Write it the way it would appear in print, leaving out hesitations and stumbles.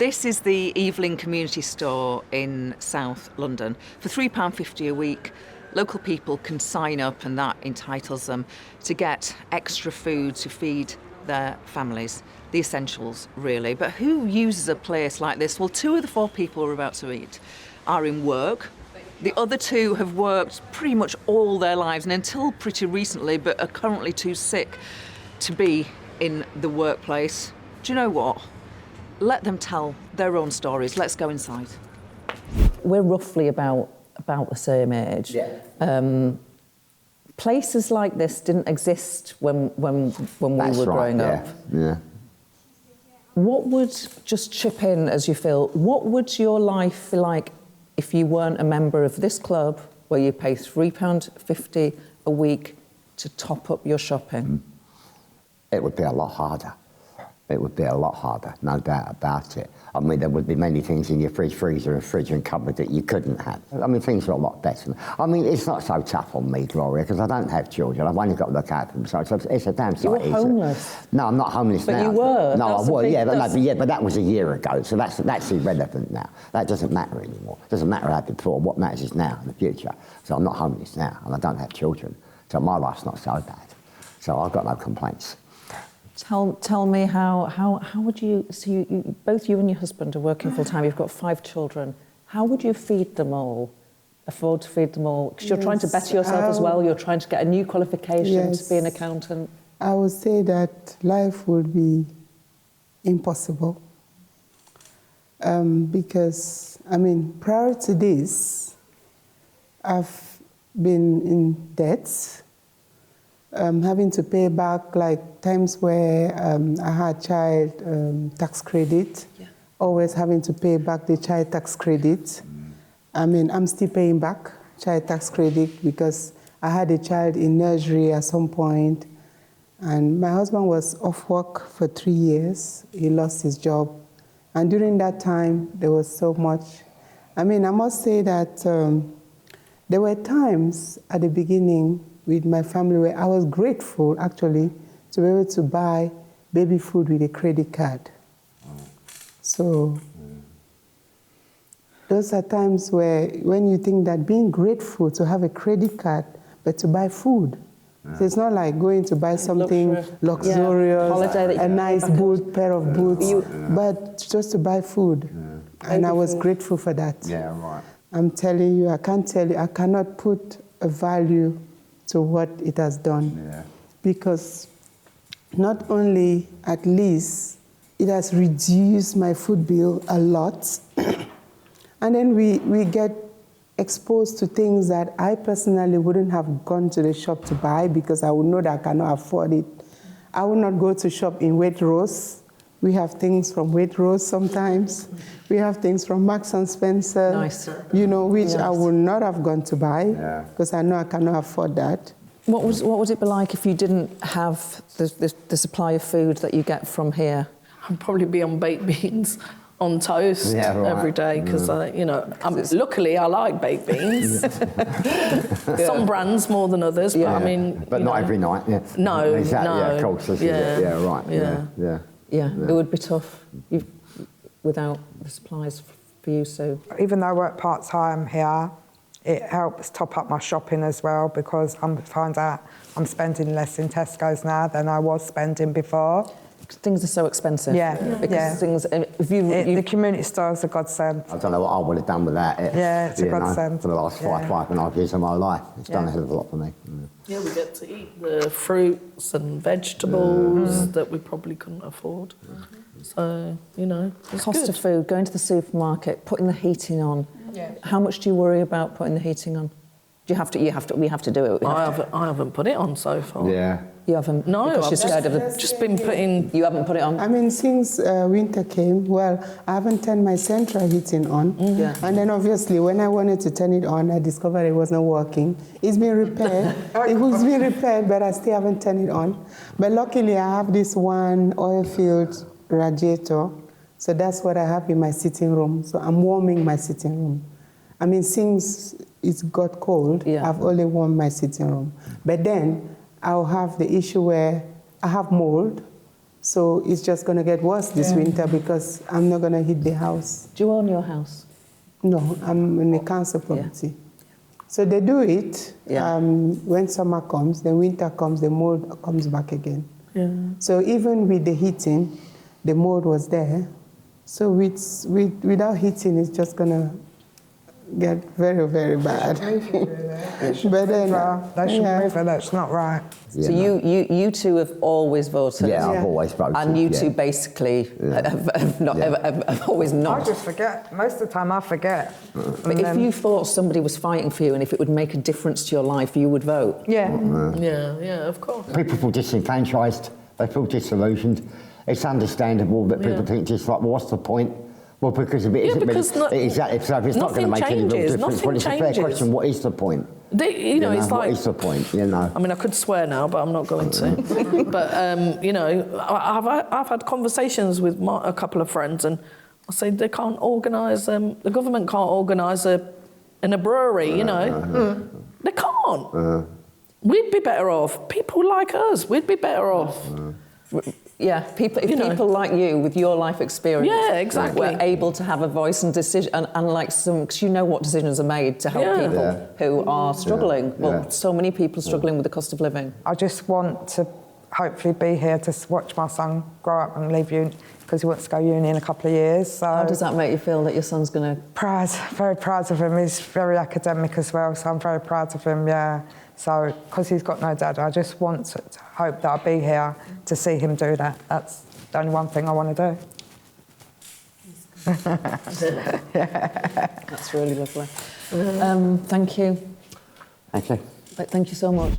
This is the Evelyn Community Store in South London. For £3.50 a week, local people can sign up, and that entitles them to get extra food to feed their families. The essentials, really. But who uses a place like this? Well, 2 of the 4 people we're about to eat are in work. The other 2 have worked pretty much all their lives, and until pretty recently, but are currently too sick to be in the workplace. Do you know what? Let them tell their own stories. Let's go inside. We're roughly about the same age. Yeah. Places like this didn't exist when we were growing up. Yeah. What would, just chip in as you feel, what would your life be like if you weren't a member of this club where you pay £3.50 a week to top up your shopping? It would be a lot harder. It would be a lot harder, no doubt about it. I mean, there would be many things in your fridge, freezer and fridge and cupboard that you couldn't have. I mean, things are a lot better. I mean, it's not so tough on me, Gloria, because I don't have children. I've only got to look out for them, so it's a damn sight easier. You were homeless? No, I'm not homeless now. But you were? No, I was, but that was a year ago, so that's irrelevant now. That doesn't matter anymore. It doesn't matter what happened before. What matters is now, in the future. So I'm not homeless now, and I don't have children, so my life's not so bad. So I've got no complaints. Tell me how would you, so you both you and your husband are working full time, you've got 5 children. How would you feed them all, afford to feed them all? Because you're trying to better yourself as well, you're trying to get a new qualification to be an accountant. I would say that life would be impossible. Because, I mean, prior to this, I've been in debts. Having to pay back, like times where I had child tax credit, always having to pay back the child tax credit. I mean, I'm still paying back child tax credit because I had a child in nursery at some point, and my husband was off work for 3 years. He lost his job, and during that time, there was so much. I mean, I must say that there were times at the beginning with my family where I was grateful, actually, to be able to buy baby food with a credit card. So those are times where, when you think that being grateful to have a credit card, but to buy food. So it's not like going to buy something luxurious, a nice boot, pair of boots, but just to buy food. And I was grateful for that. Yeah, right. I'm telling you, I can't tell you, I cannot put a value to what it has done. Because not only, at least, it has reduced my food bill a lot, and then we get exposed to things that I personally wouldn't have gone to the shop to buy because I would know that I cannot afford it. I would not go to shop in Waitrose. We have things from Waitrose sometimes. We have things from Marks and Spencer, you know, which I would not have gone to buy because I know I cannot afford that. What would it be like if you didn't have the supply of food that you get from here? I'd probably be on baked beans on toast every day because, you know, luckily I like baked beans. Some brands more than others, but I mean... But not every night, No, exactly, no. Yeah, of course, this is it. Yeah, right, Yeah, it would be tough without the supplies for you, so... Even though I work part-time here, it helps top up my shopping as well because I find out I'm spending less in Tesco's now than I was spending before. Things are so expensive. Because things... The community store is a godsend. I don't know what I would have done without it. Yeah, it's a godsend. For the last 5.5 years of my life. It's done a hell of a lot for me. Yeah, we get to eat the fruits and vegetables that we probably couldn't afford. So, you know, it's cost of food, going to the supermarket, putting the heating on. How much do you worry about putting the heating on? Do you have to? We have to do it. I haven't put it on so far. Yeah. You haven't? No, I've just been putting... You haven't put it on? I mean, since winter came, well, I haven't turned my central heating on. And then obviously, when I wanted to turn it on, I discovered it wasn't working. It's been repaired. It was being repaired, but I still haven't turned it on. But luckily, I have this one oil-filled radiator. So that's what I have in my sitting room. So I'm warming my sitting room. I mean, since it got cold, I've only warmed my sitting room. But then I'll have the issue where I have mold So it's just going to get worse this winter because I'm not going to heat the house. Do you own your house? No, I'm in a council property. So they do it when summer comes, then winter comes, the mold comes back again. Yeah. So even with the heating, the mold was there. So without heating, it's just going to get very, very bad. But then, They should move it, that's not right. So you two have always voted? Yeah, I've always voted. And you two basically have always I not? just forget. Most of the time I forget. But if you thought somebody was fighting for you and if it would make a difference to your life, you would vote? Yeah. Yeah, of course. People feel disenfranchised, they feel disillusioned. It's understandable that people think just like, well, what's the point? Well, because if it isn't because exactly, so if it's not going to make any real changes, difference, well, it's a fair question, what is the point? It's like... What is the point, you know? I mean, I could swear now, but I'm not going to. But, you know, I've had conversations with a couple of friends and I say they can't organise, the government can't organise in a brewery, you know. They can't. We'd be better off. People like us, we'd be better off. Yeah, people like you with your life experience, yeah, exactly, were able to have a voice and decision, and like because you know what decisions are made to help people who are struggling. Well, so many people struggling with the cost of living. I just want to hopefully be here to watch my son grow up and leave uni because he wants to go uni in a couple of years. So how does that make you feel that your son's going to? Proud, very proud of him. He's very academic as well, so I'm very proud of him. Yeah. So, because he's got no dad, I just want to hope that I'll be here to see him do that. That's the only one thing I want to do. That's really lovely. Thank you. Okay. Thank you so much.